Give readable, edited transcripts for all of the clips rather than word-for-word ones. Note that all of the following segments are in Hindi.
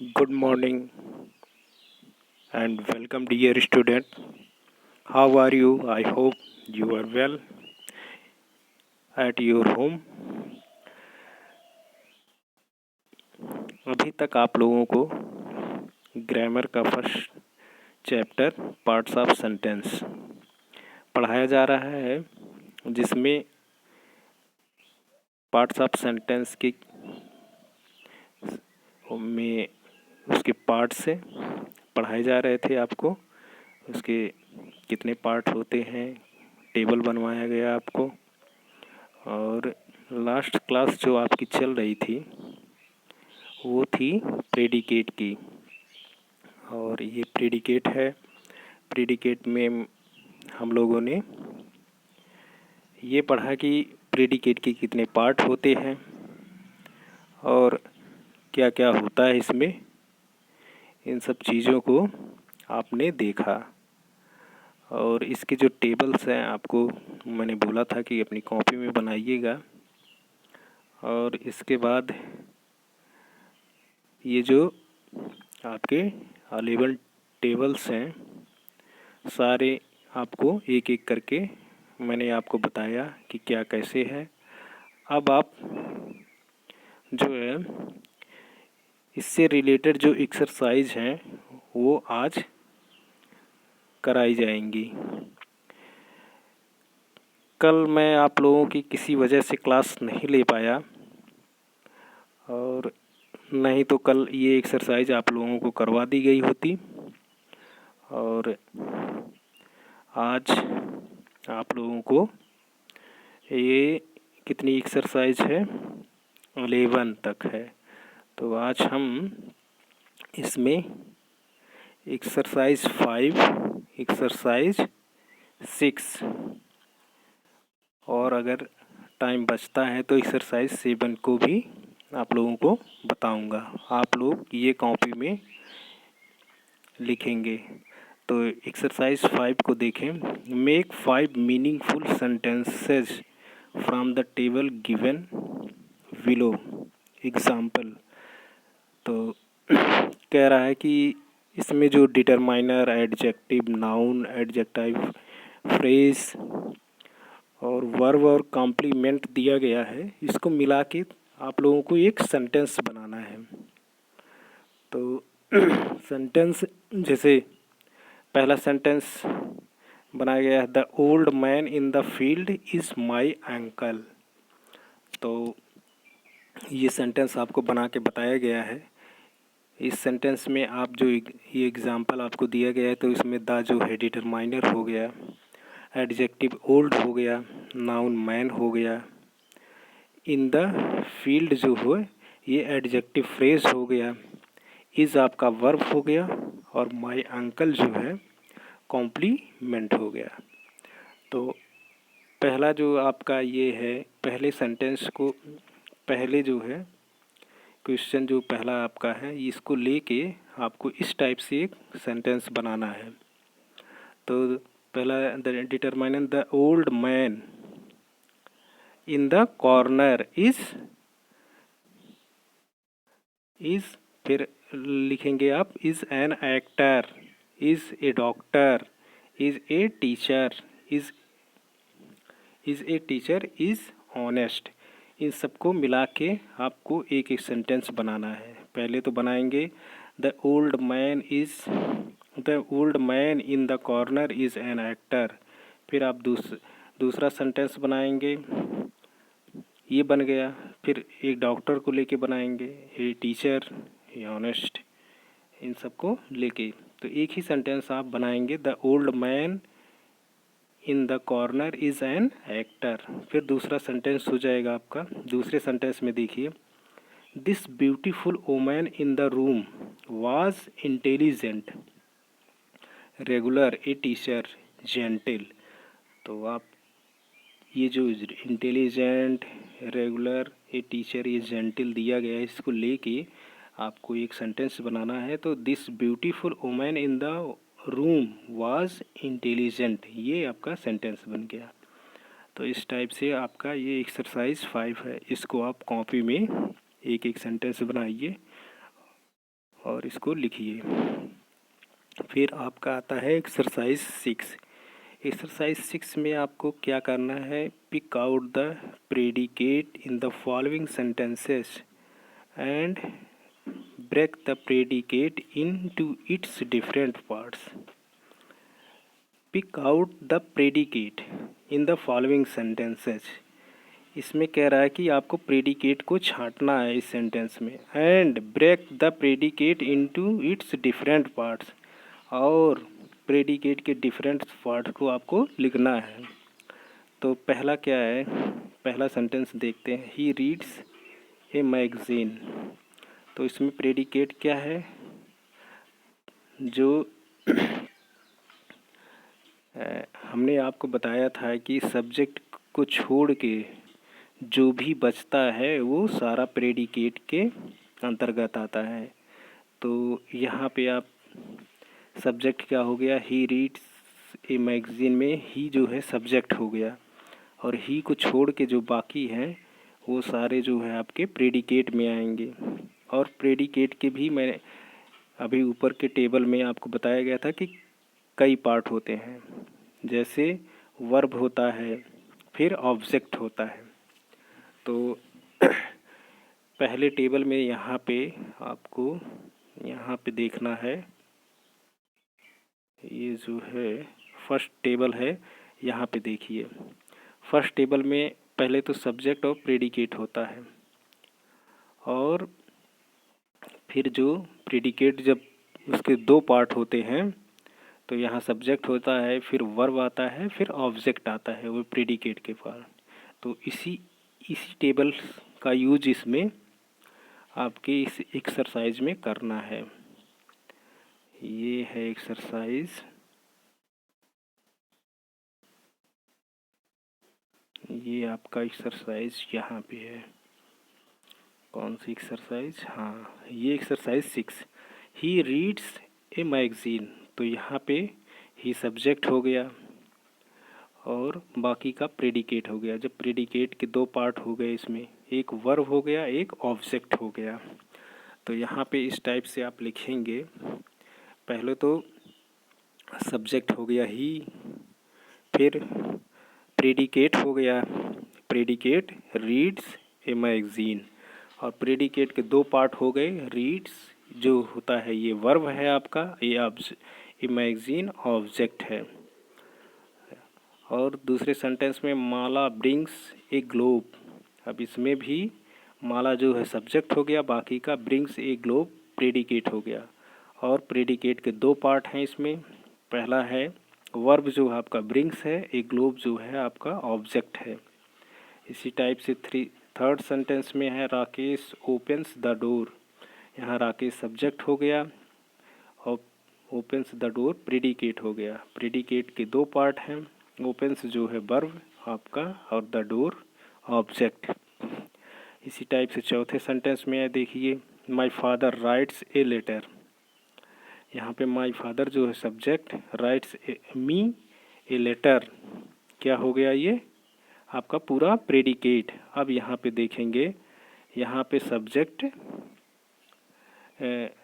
Good morning and welcome, dear student. How are you? I hope you are well at your home. अभी तक आप लोगों को ग्रामर का first chapter parts of sentence पढ़ाया जा रहा है, जिसमें पार्ट्स ऑफ सेंटेंस के में उसके पार्ट से पढ़ाए जा रहे थे आपको। उसके कितने पार्ट होते हैं टेबल बनवाया गया आपको। और लास्ट क्लास जो आपकी चल रही थी वो थी प्रेडिकेट की, और ये प्रेडिकेट है। प्रेडिकेट में हम लोगों ने ये पढ़ा कि प्रेडिकेट के कितने पार्ट होते हैं और क्या क्या होता है इसमें। इन सब चीज़ों को आपने देखा, और इसके जो टेबल्स हैं आपको मैंने बोला था कि अपनी कॉपी में बनाइएगा। और इसके बाद ये जो आपके 11 टेबल्स हैं सारे आपको एक एक करके मैंने आपको बताया कि क्या कैसे है। अब आप जो है इससे रिलेटेड जो एक्सरसाइज हैं वो आज कराई जाएंगी। कल मैं आप लोगों की किसी वजह से क्लास नहीं ले पाया, और नहीं तो कल ये एक्सरसाइज आप लोगों को करवा दी गई होती। और आज आप लोगों को ये कितनी एक्सरसाइज है, 11 तक है। तो आज हम इसमें एक्सरसाइज 5, एक्सरसाइज 6 और अगर टाइम बचता है तो एक्सरसाइज 7 को भी आप लोगों को बताऊंगा। आप लोग ये कॉपी में लिखेंगे। तो एक्सरसाइज 5 को देखें। Make 5 meaningful sentences from the table given below. Example. तो कह रहा है कि इसमें जो determiner, adjective, noun, adjective phrase और वर्ब और कॉम्प्लीमेंट दिया गया है, इसको मिला के आप लोगों को एक सेंटेंस बनाना है। तो सेंटेंस जैसे पहला सेंटेंस बनाया गया है, the old man in the field is my uncle. तो ये सेंटेंस आपको बना के बताया गया है। इस सेंटेंस में आप जो ये एग्जांपल आपको दिया गया है, तो इसमें द जो है डिटरमाइनर हो गया, एडजेक्टिव ओल्ड हो गया, नाउन मैन हो गया, इन द फील्ड जो हो ये एडजेक्टिव फ्रेज हो गया, इज़ आपका वर्ब हो गया, और माई अंकल जो है कॉम्प्लीमेंट हो गया। तो पहला जो आपका ये है, पहले सेंटेंस को, पहले जो है क्वेश्चन जो पहला आपका है, इसको लेके आपको इस टाइप से एक सेंटेंस बनाना है। तो पहला, the determine the old man in the corner is फिर लिखेंगे आप is an actor, is a doctor, is a teacher, is a teacher, is honest. इन सबको मिला के आपको एक एक सेंटेंस बनाना है। पहले तो बनाएंगे the old man in the corner is an actor. फिर आप दूसरा सेंटेंस बनाएंगे, ये बन गया। फिर एक डॉक्टर को लेके बनाएंगे, ए टीचर, ए ऑनेस्ट, इन सबको लेके। तो एक ही सेंटेंस आप बनाएंगे, the old man in the corner is an actor. फिर दूसरा सेंटेंस हो जाएगा आपका। दूसरे सेंटेंस में देखिए, this beautiful woman in the room was intelligent, regular, a teacher, gentle. तो आप ये जो इंटेलिजेंट, रेगुलर, ए टीचर, ये जेंटिल दिया गया है, इसको लेके आपको एक सेंटेंस बनाना है। तो this beautiful woman in the room was intelligent, ये आपका सेंटेंस बन गया। तो इस टाइप से आपका ये एक्सरसाइज 5 है। इसको आप कॉपी में एक एक सेंटेंस बनाइए और इसको लिखिए। फिर आपका आता है एक्सरसाइज 6। एक्सरसाइज 6 में आपको क्या करना है, pick out the predicate in the following sentences and break the predicate into its different parts. Pick out the predicate in the following sentences, इसमें कह रहा है कि आपको प्रेडिकेट को छांटना है इस सेंटेंस में। And break the predicate into its different parts, और प्रेडिकेट के डिफरेंट पार्ट को आपको लिखना है। तो पहला क्या है, पहला सेंटेंस देखते हैं, ही रीड्स ए मैगज़ीन। तो इसमें प्रेडिकेट क्या है, जो हमने आपको बताया था कि सब्जेक्ट को छोड़ के जो भी बचता है वो सारा प्रेडिकेट के अंतर्गत आता है। तो यहाँ पे आप सब्जेक्ट क्या हो गया, ही रीड्स ए मैगज़ीन में ही जो है सब्जेक्ट हो गया, और ही को छोड़ के जो बाकी हैं वो सारे जो है आपके प्रेडिकेट में आएंगे। और प्रेडिकेट के भी मैंने अभी ऊपर के टेबल में आपको बताया गया था कि कई पार्ट होते हैं, जैसे वर्ब होता है, फिर ऑब्जेक्ट होता है। तो पहले टेबल में यहाँ पे आपको यहाँ पे देखना है, ये जो है फर्स्ट टेबल है, यहाँ पे देखिए। फर्स्ट टेबल में पहले तो सब्जेक्ट और प्रेडिकेट होता है, और फिर जो प्रेडिकेट जब उसके दो पार्ट होते हैं, तो यहाँ सब्जेक्ट होता है, फिर वर्ब आता है, फिर ऑब्जेक्ट आता है वो प्रेडिकेट के पास। तो इसी टेबल का यूज इसमें आपके इस एक्सरसाइज में करना है। ये है एक्सरसाइज, ये आपका एक्सरसाइज यहाँ पे है। कौन सी एक्सरसाइज, हाँ ये exercise 6, he reads A magazine. तो यहाँ पे ही सब्जेक्ट हो गया और बाकी का प्रेडिकेट हो गया। जब प्रेडिकेट के दो पार्ट हो गए, इसमें एक वर्ब हो गया, एक ऑब्जेक्ट हो गया। तो यहाँ पे इस टाइप से आप लिखेंगे, पहले तो सब्जेक्ट हो गया ही, फिर प्रेडिकेट हो गया, प्रेडिकेट रीड्स ए मैगज़ीन, और प्रेडिकेट के दो पार्ट हो गए, रीड्स जो होता है ये वर्ब है आपका, ये मैगज़ीन ऑब्जेक्ट है। और दूसरे सेंटेंस में माला ब्रिंग्स ए ग्लोब, अब इसमें भी माला जो है सब्जेक्ट हो गया, बाकी का ब्रिंग्स ए ग्लोब प्रेडिकेट हो गया। और प्रेडिकेट के दो पार्ट हैं इसमें, पहला है वर्ब जो आपका ब्रिंग्स है, ए ग्लोब जो है आपका ऑब्जेक्ट है। इसी टाइप से थर्ड सेंटेंस में है राकेश ओपन्स द डोर, यहाँ राकेश सब्जेक्ट हो गया और ओपन्स द डोर प्रेडिकेट हो गया। प्रेडिकेट के दो पार्ट हैं, ओपन्स जो है वर्ब आपका और द डोर ऑब्जेक्ट। इसी टाइप से चौथे सेंटेंस में है, देखिए my father writes a letter, यहाँ पे माय फादर जो है subject, writes me a letter, क्या हो गया ये आपका पूरा प्रेडिकेट। अब यहाँ पे देखेंगे, यहाँ पे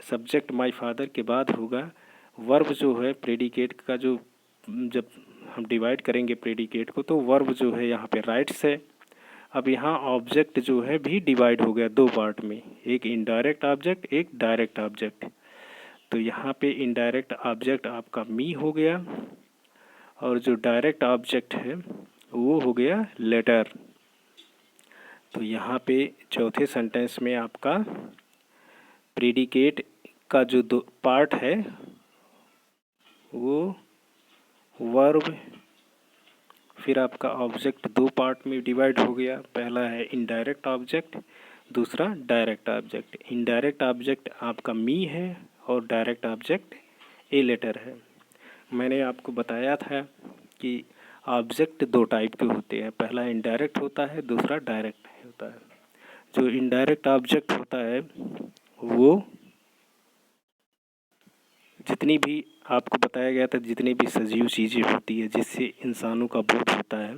सब्जेक्ट माय फादर के बाद होगा वर्ब जो है प्रेडिकेट का, जो जब हम डिवाइड करेंगे प्रेडिकेट को तो वर्ब जो है यहाँ पे राइट्स है। अब यहाँ ऑब्जेक्ट जो है भी डिवाइड हो गया दो पार्ट में, एक इनडायरेक्ट ऑब्जेक्ट, एक डायरेक्ट ऑब्जेक्ट। तो यहाँ पे इनडायरेक्ट ऑब्जेक्ट आपका मी हो गया, और जो डायरेक्ट ऑब्जेक्ट है वो हो गया लेटर। तो यहाँ पे चौथे सेंटेंस में आपका प्रेडिकेट का जो दो पार्ट है वो वर्ब, फिर आपका ऑब्जेक्ट दो पार्ट में डिवाइड हो गया, पहला है इनडायरेक्ट ऑब्जेक्ट, दूसरा डायरेक्ट ऑब्जेक्ट। इनडायरेक्ट ऑब्जेक्ट आपका मी है और डायरेक्ट ऑब्जेक्ट ए लेटर है। मैंने आपको बताया था कि ऑब्जेक्ट दो टाइप के होते हैं, पहला इनडायरेक्ट होता है, दूसरा डायरेक्ट होता है। जो इनडायरेक्ट ऑब्जेक्ट होता है वो जितनी भी आपको बताया गया था, जितनी भी सजीव चीज़ें होती है जिससे इंसानों का बोध होता है,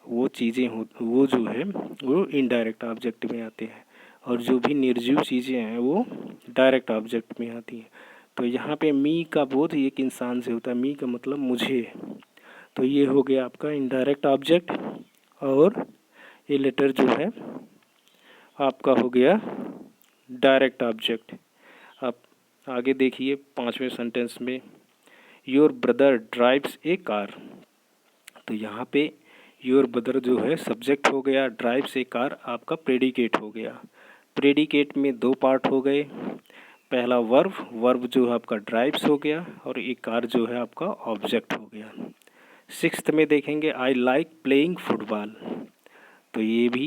वो चीज़ें वो जो है वो इनडायरेक्ट ऑब्जेक्ट में आते हैं। और जो भी निर्जीव चीज़ें हैं वो डायरेक्ट ऑब्जेक्ट में आती हैं। तो यहाँ पे मी का बोध एक इंसान से होता है, मी का मतलब मुझे, तो ये हो गया आपका इनडायरेक्ट ऑब्जेक्ट। और ये लेटर जो है आपका हो गया डायरेक्ट ऑब्जेक्ट। आप आगे देखिए 5वें सेंटेंस में, your brother drives A car. तो यहाँ पे योर ब्रदर जो है सब्जेक्ट हो गया, ड्राइव्स ए कार आपका प्रेडिकेट हो गया। प्रेडिकेट में दो पार्ट हो गए, पहला वर्ब, वर्ब जो है आपका ड्राइव्स हो गया, और एक कार जो है आपका ऑब्जेक्ट हो गया। 6th में देखेंगे, आई लाइक प्लेइंग फुटबॉल। तो ये भी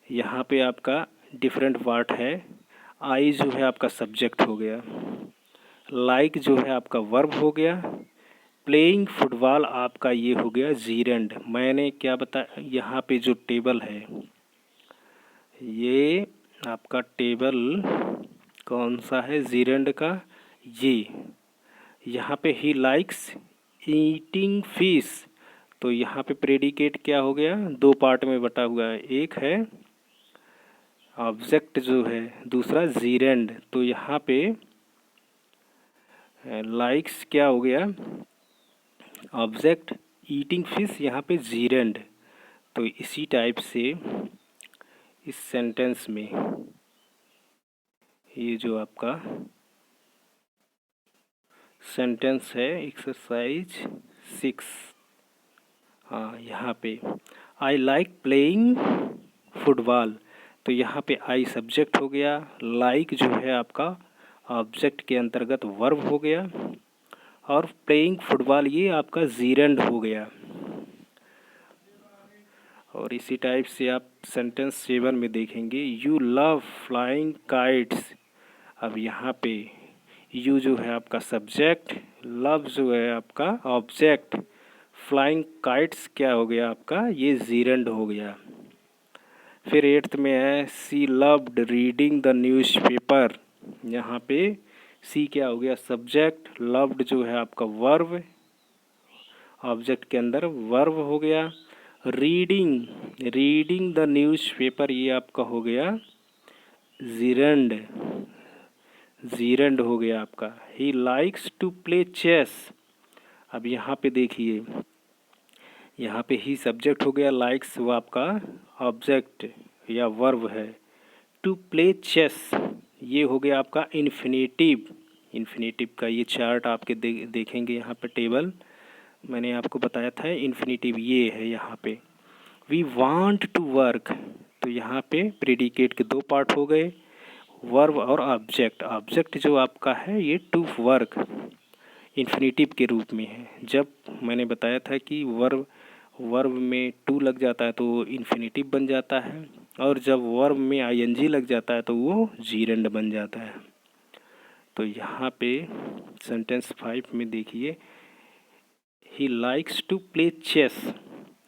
यहाँ पे आपका डिफरेंट पार्ट है। आई जो है आपका सब्जेक्ट हो गया, लाइक जो है आपका वर्ब हो गया, प्लेइंग फुटबॉल आपका ये हो गया जीरेंड। मैंने क्या बताया, यहाँ पे जो टेबल है ये आपका टेबल कौन सा है जीरेंड का, ये यहाँ पे ही लाइक्स ईटिंग फिश। तो यहाँ पे प्रेडिकेट क्या हो गया, दो पार्ट में बटा हुआ है, एक है ऑब्जेक्ट जो है, दूसरा जीरेंड। तो यहाँ पे लाइक्स क्या हो गया ऑब्जेक्ट, ईटिंग फिश यहाँ पे जीरेंड। तो इसी टाइप से इस सेंटेंस में ये जो आपका सेंटेंस है एक्सरसाइज 6, हाँ यहाँ पे आई लाइक प्लेइंग फुटबॉल। तो यहाँ पे आई सब्जेक्ट हो गया, लाइक जो है आपका ऑब्जेक्ट के अंतर्गत वर्ब हो गया, और प्लेइंग फुटबॉल ये आपका जीरेंड हो गया। और इसी टाइप से आप सेंटेंस 7 में देखेंगे, यू लव फ्लाइंग काइट्स। अब यहाँ पे यू जो है आपका सब्जेक्ट, लव जो है आपका ऑब्जेक्ट, फ्लाइंग काइट्स क्या हो गया आपका, ये जीरेंड हो गया। फिर 8th में है, सी लव्ड रीडिंग द न्यूज़पेपर। यहाँ पे सी क्या हो गया सब्जेक्ट, लव्ड जो है आपका वर्ब, ऑब्जेक्ट के अंदर वर्ब हो गया, रीडिंग द न्यूज़पेपर ये आपका हो गया जीरेंड हो गया आपका। He likes to play chess. अब यहाँ पे देखिए, यहाँ पे ही सब्जेक्ट हो गया, लाइक्स वो आपका ऑब्जेक्ट या वर्ब है, टू प्ले चेस ये हो गया आपका इन्फिनेटिव का ये चार्ट आपके देखेंगे यहाँ पे टेबल, मैंने आपको बताया था इन्फिनेटिव ये है यहाँ पे। वी वांट टू वर्क, तो यहाँ पे प्रेडिकेट के दो पार्ट हो गए, वर्ब और ऑब्जेक्ट जो आपका है ये टू वर्क इन्फिनेटिव के रूप में है। जब मैंने बताया था कि वर्ब में टू लग जाता है तो इन्फिनेटिव बन जाता है, और जब वर्ब में आईएनजी लग जाता है तो वो जीरेंड बन जाता है। तो यहाँ पे सेंटेंस 5 में देखिए, he likes to play chess,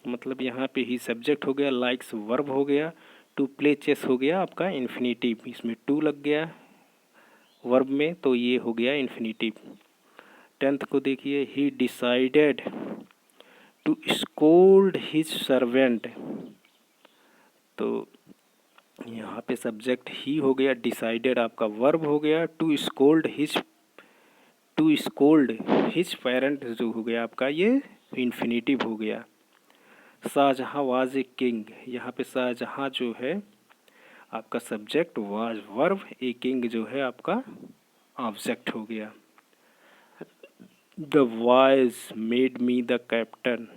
मतलब यहाँ पे ही सब्जेक्ट हो गया, लाइक्स वर्ब हो गया, टू प्ले चेस हो गया आपका इन्फिनेटिव, इसमें टू लग गया वर्ब में तो ये हो गया इन्फिनेटिव। 10th को देखिए, he decided to scold his servant. तो यहाँ पे सब्जेक्ट ही हो गया, डिसाइडेड आपका वर्ब हो गया, टू स्कोल्ड हिज पेरेंट जो हो गया आपका ये इन्फिनेटिव हो गया। शाहजहाँ वाज ए किंग, यहाँ पे शाहजहाँ जो है आपका subject, was verb, a king जो है आपका ऑब्जेक्ट हो गया। The boys made me the captain,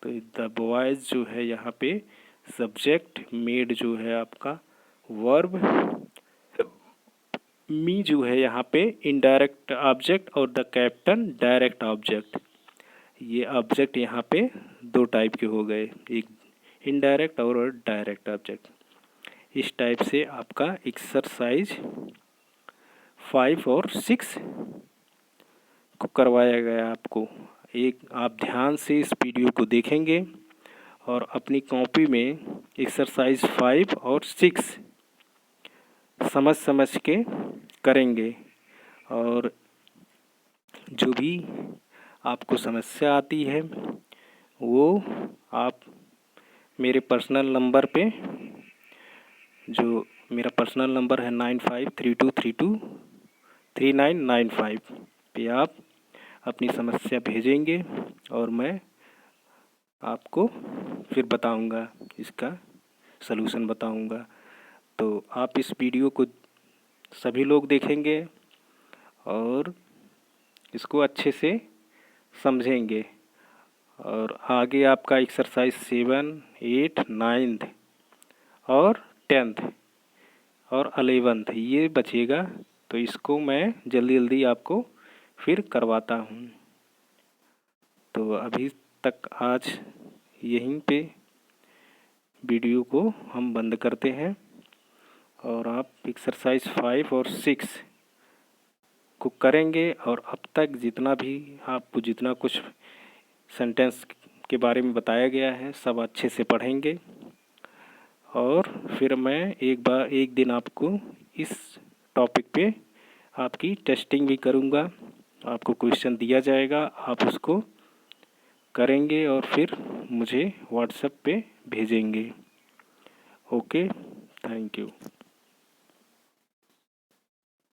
तो द बॉयज जो है यहाँ पे सब्जेक्ट, मेड जो है आपका वर्ब, मी जो है यहाँ पे इनडायरेक्ट ऑब्जेक्ट, और द कैप्टन डायरेक्ट ऑब्जेक्ट। ये ऑब्जेक्ट यहाँ पे दो टाइप के हो गए, एक इनडायरेक्ट और डायरेक्ट ऑब्जेक्ट। इस टाइप से आपका एक्सरसाइज 5 और 6 को करवाया गया आपको। एक आप ध्यान से इस वीडियो को देखेंगे और अपनी कॉपी में एक्सरसाइज 5 और 6 समझ के करेंगे, और जो भी आपको समस्या आती है वो आप मेरे पर्सनल नंबर पे जो मेरा पर्सनल नंबर है 9532323995 पे आप अपनी समस्या भेजेंगे और मैं आपको फिर बताऊंगा, इसका सलूशन बताऊंगा। तो आप इस वीडियो को सभी लोग देखेंगे और इसको अच्छे से समझेंगे और आगे आपका एक्सरसाइज 7, 8, 9 और 10 और 11 ये बचेगा। तो इसको मैं जल्दी जल्दी आपको फिर करवाता हूँ। तो अभी तक आज यहीं पे वीडियो को हम बंद करते हैं और आप एक्सरसाइज 5 और 6 को करेंगे और अब तक जितना भी आपको जितना कुछ सेंटेंस के बारे में बताया गया है सब अच्छे से पढ़ेंगे और फिर मैं एक दिन आपको इस टॉपिक पे आपकी टेस्टिंग भी करूँगा। आपको क्वेश्चन दिया जाएगा, आप उसको करेंगे और फिर मुझे व्हाट्सएप पे भेजेंगे। Okay, thank you.